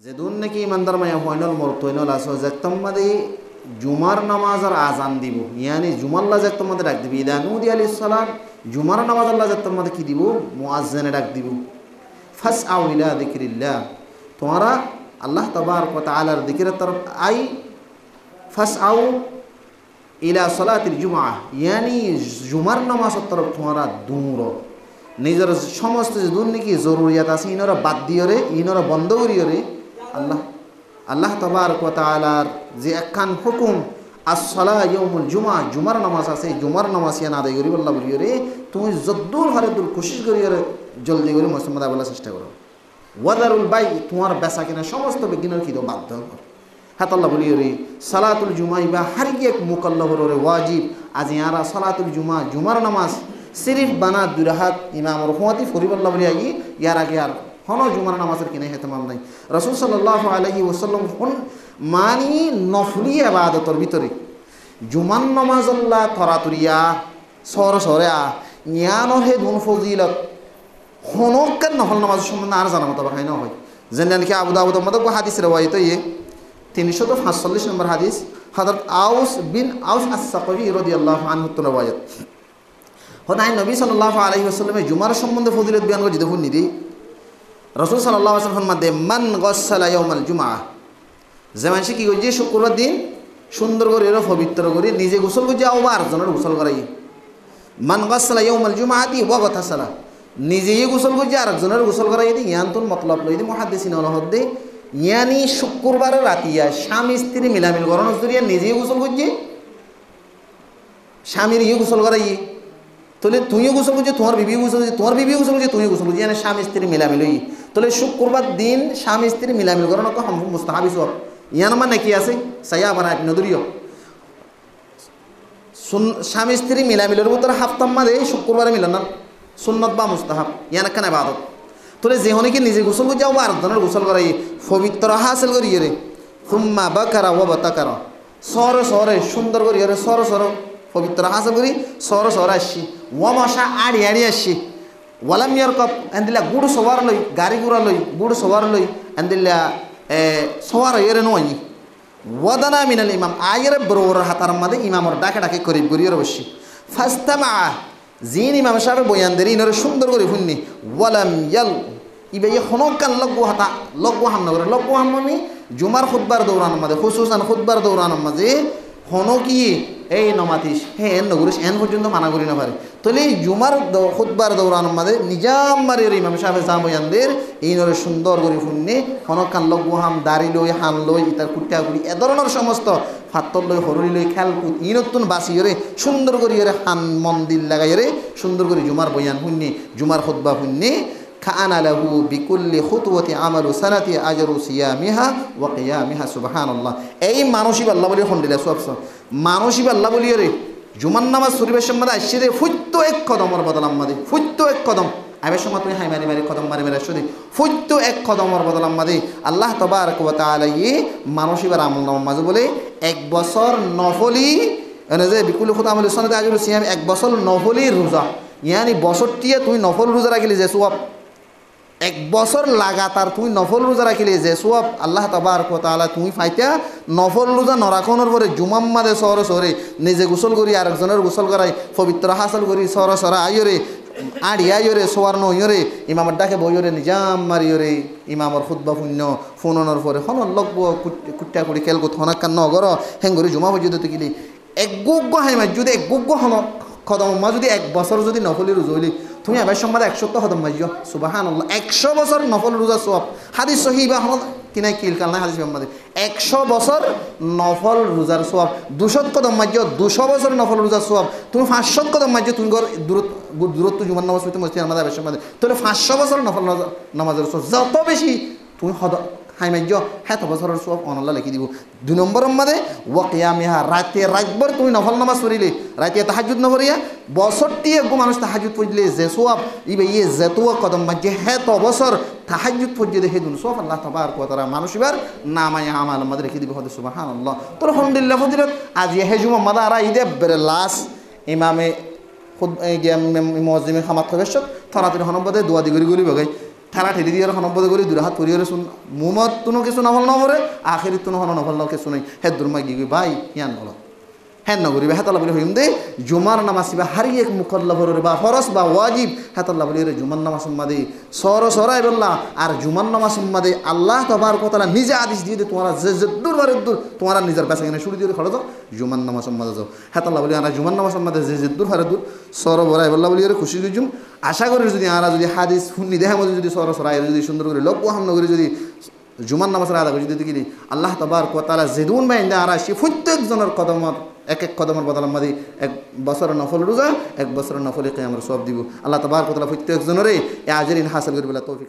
যেদুন নাকি ইমানদার মায়া হইনল মরতইনল আসো যে তোমাদের জুমার নামাজের আজান দিব ইয়ানি জুমাল্লা যে তোমাদের ডাক দিব ইদা নুদি আলাইহিস সালাম জুমার নামাজ আল্লাহ যে তোমাদের কি দিব মুয়াজ্জিনে ডাক দিব ফাসআউ ইলা যিকরিল্লাহ তোমরা আল্লাহ তাবারক ওয়া তাআলার যিকরের তরফ আই ফাসআউ ইলা সালাতিল জুমআ ইয়ানি জুমার নামাজের তরফ তোমরা দৌড়ো নিজের সমস্ত যেদুন নাকি জরুরিয়াত আছে ইনরা বাদ দিয়রে ইনরা বন্ধ করিয়রে আল্লাহ তাবারক ওয়া তাআলার যে একখান হুকুম আসসালা ইয়াউমুল জুমআ জুমার নামাজ আছে জুমার নামাজ ইয়ান আদায় করি আল্লাহ বলিও রে তুমি যদ্দুর হারে দূর কোশিশ করিও রে জলদি করে মুসলমান আবলা চেষ্টা করো ওয়াদারুল বাই তোমার বেচা কিনা সমস্ত বিজ্ঞানের কি দাও বাধ্য কর হাত আল্লাহ বলিও রে সালাতুল জুমা বা হারিয়ে এক মুকাল্লাফ রে ওয়াজিব আজ ইয়ারা সালাতুল জুমা জুমার নামাজ সিরিফ বানা দুই রাকাত ইমামর হুয়াতি ফরিব আল্লাহ বলি আই ইয়ার আগে আর হনো জুমার নামাজের কিনে হেতমাম নাই রাসূল সাল্লাল্লাহু আলাইহি ওয়াসাল্লাম মানি নফলি ইবাদতের ভিতরে জুমার নামাজ আল্লাহ তরাতুরিয়া সর সরেয়া জ্ঞানর হে দুন ফজিলত হনকান নফল নামাজ সম্বন্ধে আর জানা মতো হয় না হয় যেন কি আবু দাউদ মতো হাদিস রওয়ায়াত 345 নম্বর হাদিস হযরত আউস বিন আউস আস-সাকফি রাদিয়াল্লাহু আনহু রওয়ায়াত হদাই নবী সাল্লাল্লাহু আলাইহি ওয়াসাল্লামের জুমার সম্বন্ধে ফজিলত বয়ান করে দেখুন নিদি রাসূল সাল্লাল্লাহু আলাইহি ওয়াসাল্লাম ফরমাতে মান গাসসালা ইয়াউমাল জুমআ যেমন সে কি করছে শুক্রবার দিন সুন্দর করে এর পবিত্র করে নিজে গোসল করছে আবার জনের গোসল করাই মান গাসসালা ইয়াউমাল জুমআতি ওয়া গাতাসালা নিজেই গোসল করছে আর একজনের গোসল করাই দি ইয়ানতুন মতলব লই দি মুহাদ্দিসিন হদে ইয়ানি শুক্রবার রাতিয়া স্বামী স্ত্রী মিলামিল করানোর জরিয়া নিজেই গোসল করছে স্বামীর ইয়ে গোসল করাই তাহলে তুইও গোসল করছিস তোমার বিবি গোসল করছিস তোমার বিবি গোসল করছিস তুইও গোসল করছিস স্বামী স্ত্রী মিলামিল তাহলে শুক্রবার দিন স্বামী স্ত্রী মিলামিল করানো তো মুস্তাহাবি সব ইয়ান মানে কি আছে সাইয়া আবার নদরিও স্বামী স্ত্রী মিলামিলের ভিতরে হাফতাম মাঝে শুক্রবারে মিলান সুন্নত বা মুস্তাহাব ইয়ান একখানে ইবাদত তাহলে যেহনে কি নিজে গোসল করে যাও আর ধরনের গোসল করাই পবিত্র হাসিল করি রে তুম্মা বাকারা ও বাতাকারা সরে সরে সুন্দর করি রে সরে সরে পবিত্র হাসিল করি সরে সরে আসছি ও মশা আড়ি আড়ি আসছি ওয়ালাম ইয়ার কপ এন্দিলা গুড় সবার লই গাড়ি গুড়া লই গুড় সবার লই এন্দিলা সবার এরে নয় ওয়াদানা মিনাল ইমাম আয়ের বড় হাতার মাঝে ইমামর ডাকে ডাকে করিব করিয়ে বসছি ফাস্তামা জিন ইমাম সাহেব বয়ান দেরি ইনরে সুন্দর করে শুননি ওয়ালাম ইয়াল ইবে হনকান লগু হাতা লগু হাম নগরে লগু হাম মানে জুমার খুতবার দৌড়ানোর মাঝে খুসুসান খুতবার দৌড়ানোর মাঝে হনো কি এই নমাতিস হ্যাঁ এন নগরিস এন পর্যন্ত মানা করি না পারে তাহলে এই জুমার খুতবার দৌড়ানোর মাঝে নিজাম মারির ইমাম সাহেব জাম বয়ানদের ইনরে সুন্দর করে শুননি হনকান লগু হাম দাড়ি লই হান লই ইতার কুট্টা কুড়ি এ ধরনের সমস্ত ফাত্তর লই হরুলি লই খেলকুদ ইনতুন বাসি রে সুন্দর করে হান মন্দির লাগাই রে সুন্দর করে জুমার বয়ান শুননি জুমার খুতবা শুননি খানা লাহু বিকুল্লি খুতওয়াতি আমালু সানাতি আজরু সিয়ামিহা ওয়া কিয়ামিহা সুবহানাল্লাহ এই মানসিক আল্লাহ বলি হন্দিলা সব মানসিক আল্লাহ বলি রে জুমার নামাজ শরীফের সম্বন্ধে আসছে রে ফুটতো এক কদমর বদলাম মাদে ফুটতো এক কদম আবার সময় তুমি হাই মারি মারি কদম মারি মারি আসছো দে ফুটতো এক কদমর বদলাম মাদে আল্লাহ তাবারক ওয়া তাআলা মানসিক আর আমল নামাজ মাঝে বলে এক বছর নফলি এনে যে বিকুল্লি খুত আমালু সানাতি আজরু সিয়াম এক বছর নফলি রোজা ইয়ানি বছরটিয়ে তুমি নফল রোজা রাখিলে যে সওয়াব এক বছর লাগাতার তুমি নফল রোজা রাখিলে যে সওয়াব আল্লাহ তাবারক ওয়া তাআলা তুমি ফাইতা নফল রোজা নরাখনোর পরে জুমাম মাদে সরে সরে নিজে গোসল করি আরেকজনের গোসল করাই পবিত্র হাসল করি সরা সরা আইরে আড়ি আইরে সোয়ার্ণ ইয়রে ইমামের ডাকে বইরে নিজাম মারিয়রে ইমামর খুতবা শূন্য ফোননের পরে হন লগব কুট্টা কুড়ি খেলকো হনাক্কান নগর হেঙ্গরি জুমা পর্যন্ত গিলি এক গুগ্গ হাইমা যদি এক গুগ্গ হন কদম যদি এক বছর যদি নফলি রোজা হইলি তুমি আবার সম্মাদে 100 কদম মাইজ সুবহানাল্লাহ 100 বছর নফল রোজা সওয়াব হাদিস সহিহ বা হন কিনাই কিল কাল না হাদিস সম্মাদে 100 বছর নফল রোজার সওয়াব 200 কদম মাইজ 200 বছর নফল রোজার সওয়াব তুমি 500 কদম মাইজ তুমি দূরত্ব জুমার নামাজ পড়তে মসজিদ আমাদের আবার সম্মাদে তাহলে 500 বছর নফল নামাজের সওয়াব যত বেশি তুমি হাই মাইজ হ্যাঁ বছরের সওয়াব অনল্লাহ লিখি দিব 2 নম্বরের মাঝে ওয়া কিয়ামিহা রাতে রাতভর তুমি নফল নামাজ পড়িলে রাতে তাহাজ্জুদ না পড়িয়া বছরটি একগো মানুষ তাহাজ্জুদ পড়লে যে সওয়াব ইবে যেতুয়া কদম মাঝে হ্যাঁ তো বছর তাহাজ্জুদ পড়তে হে দুন সওয়াব আল্লাহ তাবারক ওয়া তাআলা মানুষ এবার নামায় আমাল মাঝে রেখে দিব হদে সুবহানাল্লাহ তো আলহামদুলিল্লাহ ফজিলত আজ হে জুমা মাদারা ঈদে বেরে লাস ইমামে খুদ মুয়াজ্জিমে খামাত খবেশ থরাতির হনবদে দোয়া দিগরি গলি বগাই ঠেলা ঠেলি দিয়ে হনব্বদ করে দূরে হাত পরিয়ে শুন মুমত তুনো কিছু নফল নবরে আখেরি তুনো হন নফল ন কিছু নাই হে দুর্মাই গিয়ে ভাই ইয়ান বলো হ্যাঁ নগরী হেতাল্লা বলি হইম দে জুমার নামাজ বা হারিয়ে এক মুখল্লা ভরে বা ফরস বা ওয়াজিব হেতাল্লা বলি রে জুমার নামাজ সম্মাদে সরাই বললা আর জুমার নামাজ সম্মাদে আল্লাহ তবার কথা নিজে আদেশ দিয়ে দে তোমার যে দূর বারে দূর তোমার নিজের পেশা কিনে শুরু দিয়ে খড়ো যাও জুমার নামাজ সম্মাদে যাও হেতাল্লা বলি আর জুমার নামাজ সম্মাদে যে দূর হারে দূর বরাই বললা বলি খুশি দিজুম আশা করি যদি আর যদি হাদিস শুনি দেখার মধ্যে যদি সরাই যদি সুন্দর করে লক্ষ্য হাম নগরী যদি জুমার নামাজের আদা করে যদি দেখি আল্লাহ তবার কথা যেদুন বাইন্দা আর সে প্রত্যেকজনের কদমত এক এক কদমের বদল আমাদের এক বছরের নফল রোজা এক বছরের নফল আমরা সব দিব আল্লাহ তবার কথা প্রত্যেকজনের আজরিন হাসিল করবে তৌফিক